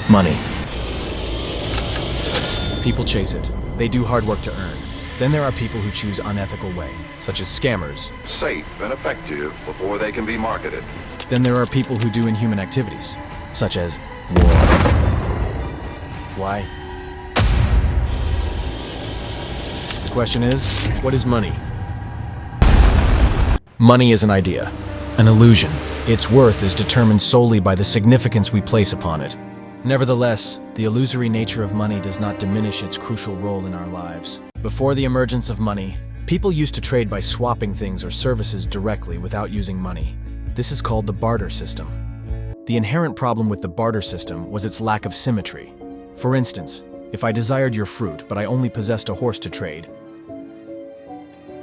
Money. People chase it. They do hard work to earn. Then there are people who choose unethical way, such as scammers. Safe and effective before they can be marketed. Then there are people who do inhuman activities, such as war. Why? The question is, what is money? Money is an idea, an illusion. Its worth is determined solely by the significance we place upon it. Nevertheless, the illusory nature of money does not diminish its crucial role in our lives. Before the emergence of money, people used to trade by swapping things or services directly without using money. This is called the barter system. The inherent problem with the barter system was its lack of symmetry. For instance, if I desired your fruit but I only possessed a horse to trade,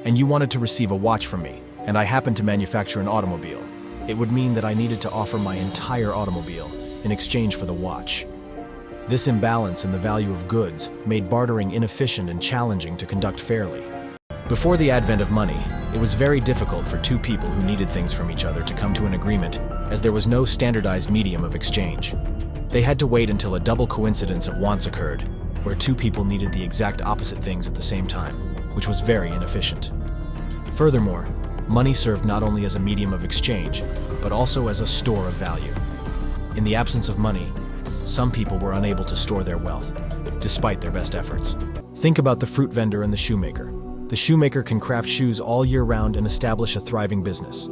and you wanted to receive a watch from me, and I happened to manufacture an automobile, it would mean that I needed to offer my entire automobile in exchange for the watch. This imbalance in the value of goods made bartering inefficient and challenging to conduct fairly. Before the advent of money, it was very difficult for two people who needed things from each other to come to an agreement, as there was no standardized medium of exchange. They had to wait until a double coincidence of wants occurred, where two people needed the exact opposite things at the same time, which was very inefficient. Furthermore, money served not only as a medium of exchange, but also as a store of value. In the absence of money, some people were unable to store their wealth, despite their best efforts. Think about the fruit vendor and the shoemaker. The shoemaker can craft shoes all year round and establish a thriving business.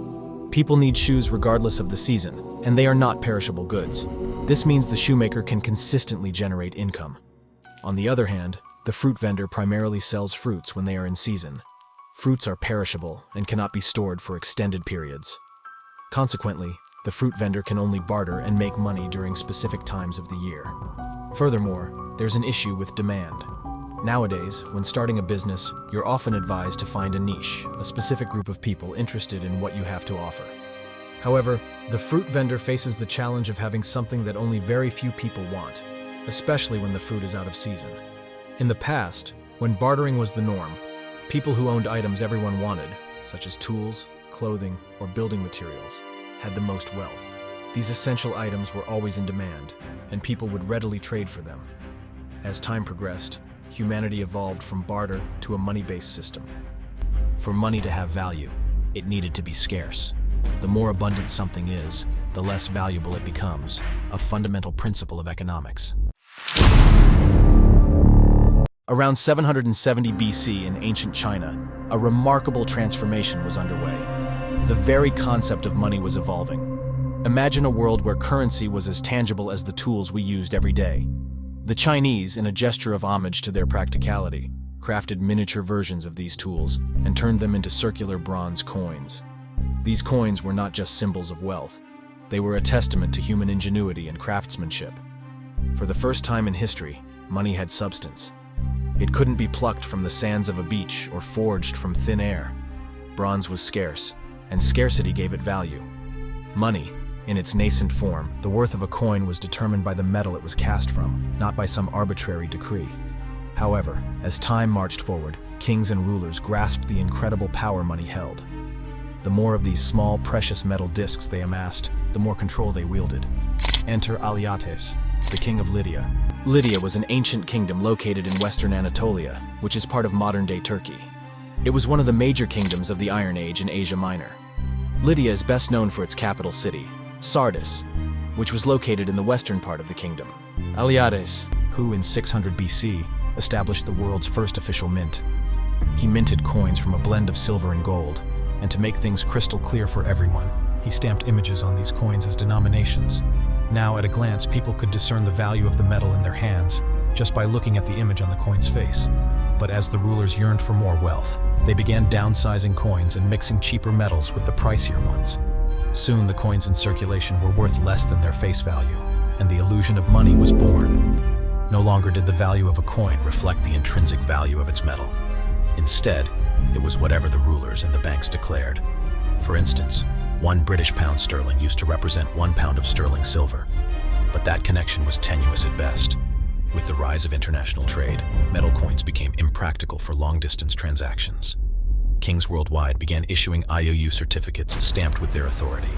People need shoes regardless of the season, and they are not perishable goods. This means the shoemaker can consistently generate income. On the other hand, the fruit vendor primarily sells fruits when they are in season. Fruits are perishable and cannot be stored for extended periods. Consequently, the fruit vendor can only barter and make money during specific times of the year. Furthermore, there's an issue with demand. Nowadays, when starting a business, you're often advised to find a niche, a specific group of people interested in what you have to offer. However, the fruit vendor faces the challenge of having something that only very few people want, especially when the fruit is out of season. In the past, when bartering was the norm, people who owned items everyone wanted, such as tools, clothing, or building materials, had the most wealth. These essential items were always in demand, and people would readily trade for them. As time progressed, humanity evolved from barter to a money-based system. For money to have value, it needed to be scarce. The more abundant something is, the less valuable it becomes, a fundamental principle of economics. Around 770 BC in ancient China, a remarkable transformation was underway. The very concept of money was evolving. Imagine a world where currency was as tangible as the tools we used every day. The Chinese, in a gesture of homage to their practicality, crafted miniature versions of these tools and turned them into circular bronze coins. These coins were not just symbols of wealth. They were a testament to human ingenuity and craftsmanship. For the first time in history, money had substance. It couldn't be plucked from the sands of a beach or forged from thin air. Bronze was scarce, and scarcity gave it value. Money, in its nascent form, the worth of a coin was determined by the metal it was cast from, not by some arbitrary decree. However, as time marched forward, kings and rulers grasped the incredible power money held. The more of these small, precious metal discs they amassed, the more control they wielded. Enter Alyattes, the king of Lydia. Lydia was an ancient kingdom located in western Anatolia, which is part of modern-day Turkey. It was one of the major kingdoms of the Iron Age in Asia Minor. Lydia is best known for its capital city, Sardis, which was located in the western part of the kingdom. Alyattes, who in 600 BC established the world's first official mint. He minted coins from a blend of silver and gold, and to make things crystal clear for everyone, he stamped images on these coins as denominations. Now, at a glance, people could discern the value of the metal in their hands just by looking at the image on the coin's face. But as the rulers yearned for more wealth, they began downsizing coins and mixing cheaper metals with the pricier ones. Soon, the coins in circulation were worth less than their face value, and the illusion of money was born. No longer did the value of a coin reflect the intrinsic value of its metal. Instead, it was whatever the rulers and the banks declared. For instance, 1 British pound sterling used to represent 1 pound of sterling silver, but that connection was tenuous at best. With the rise of international trade, metal coins became impractical for long-distance transactions. Kings worldwide began issuing IOU certificates stamped with their authority.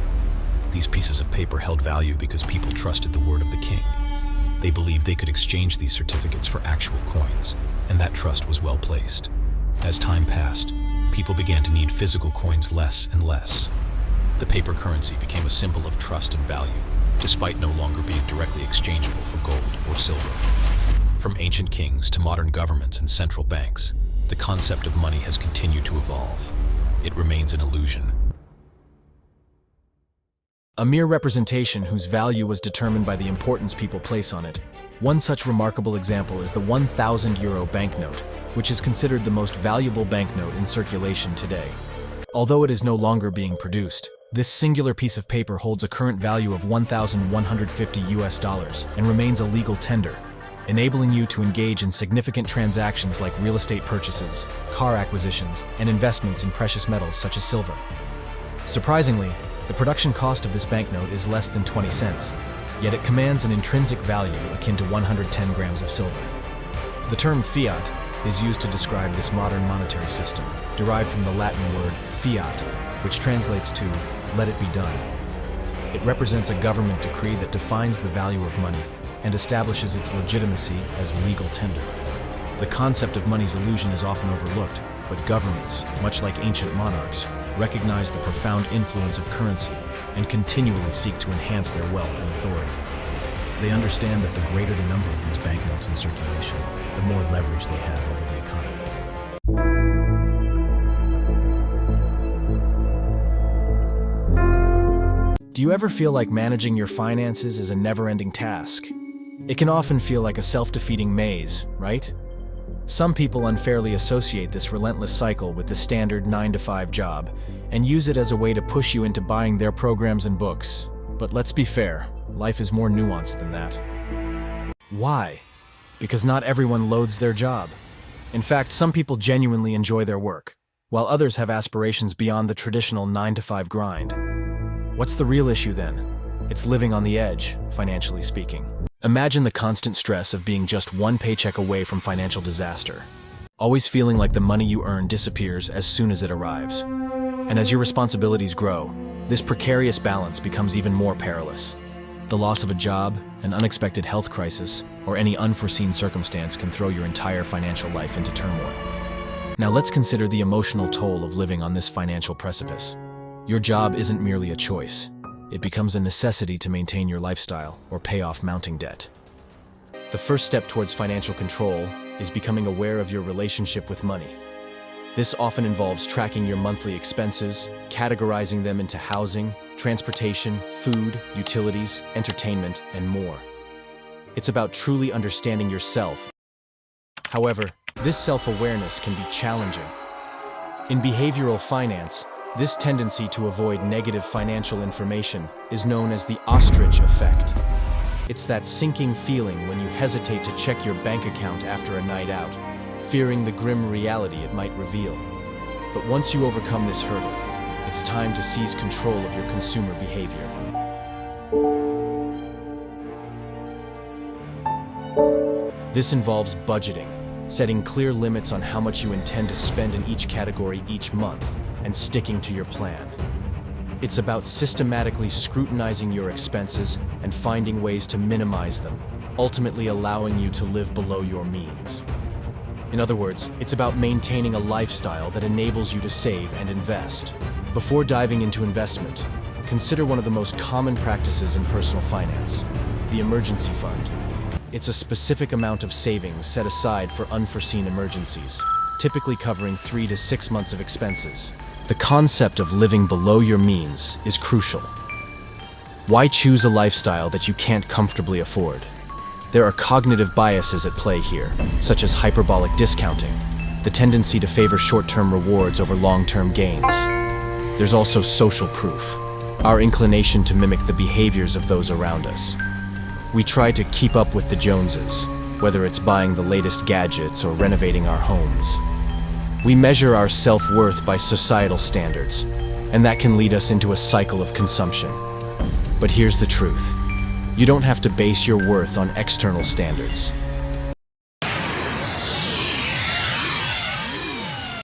These pieces of paper held value because people trusted the word of the king. They believed they could exchange these certificates for actual coins, and that trust was well placed. As time passed, people began to need physical coins less and less. The paper currency became a symbol of trust and value, despite no longer being directly exchangeable for gold or silver. From ancient kings to modern governments and central banks, the concept of money has continued to evolve. It remains an illusion. A mere representation whose value was determined by the importance people place on it. One such remarkable example is the 1,000 euro banknote, which is considered the most valuable banknote in circulation today. Although it is no longer being produced, this singular piece of paper holds a current value of $1,150 and remains a legal tender, enabling you to engage in significant transactions like real estate purchases, car acquisitions, and investments in precious metals such as silver. Surprisingly, the production cost of this banknote is less than 20 cents, yet it commands an intrinsic value akin to 110 grams of silver. The term fiat is used to describe this modern monetary system, derived from the Latin word fiat, which translates to "let it be done." It represents a government decree that defines the value of money and establishes its legitimacy as legal tender. The concept of money's illusion is often overlooked, but governments, much like ancient monarchs, recognize the profound influence of currency and continually seek to enhance their wealth and authority. They understand that the greater the number of these banknotes in circulation, the more leverage they have over the economy. Do you ever feel like managing your finances is a never-ending task? It can often feel like a self-defeating maze, right? Some people unfairly associate this relentless cycle with the standard 9-to-5 job and use it as a way to push you into buying their programs and books. But let's be fair, life is more nuanced than that. Why? Because not everyone loathes their job. In fact, some people genuinely enjoy their work, while others have aspirations beyond the traditional 9-to-5 grind. What's the real issue then? It's living on the edge, financially speaking. Imagine the constant stress of being just one paycheck away from financial disaster, always feeling like the money you earn disappears as soon as it arrives. And as your responsibilities grow, this precarious balance becomes even more perilous. The loss of a job, an unexpected health crisis, or any unforeseen circumstance can throw your entire financial life into turmoil. Now let's consider the emotional toll of living on this financial precipice. Your job isn't merely a choice. It becomes a necessity to maintain your lifestyle or pay off mounting debt. The first step towards financial control is becoming aware of your relationship with money. This often involves tracking your monthly expenses, categorizing them into housing, transportation, food, utilities, entertainment, and more. It's about truly understanding yourself. However, this self-awareness can be challenging. In behavioral finance, this tendency to avoid negative financial information is known as the ostrich effect. It's that sinking feeling when you hesitate to check your bank account after a night out, fearing the grim reality it might reveal. But once you overcome this hurdle, it's time to seize control of your consumer behavior. This involves budgeting, setting clear limits on how much you intend to spend in each category each month, and sticking to your plan. It's about systematically scrutinizing your expenses and finding ways to minimize them, ultimately allowing you to live below your means. In other words, it's about maintaining a lifestyle that enables you to save and invest. Before diving into investment, consider one of the most common practices in personal finance, the emergency fund. It's a specific amount of savings set aside for unforeseen emergencies, typically covering 3 to 6 months of expenses. The concept of living below your means is crucial. Why choose a lifestyle that you can't comfortably afford? There are cognitive biases at play here, such as hyperbolic discounting, the tendency to favor short-term rewards over long-term gains. There's also social proof, our inclination to mimic the behaviors of those around us. We try to keep up with the Joneses, whether it's buying the latest gadgets or renovating our homes. We measure our self-worth by societal standards, and that can lead us into a cycle of consumption. But here's the truth. You don't have to base your worth on external standards.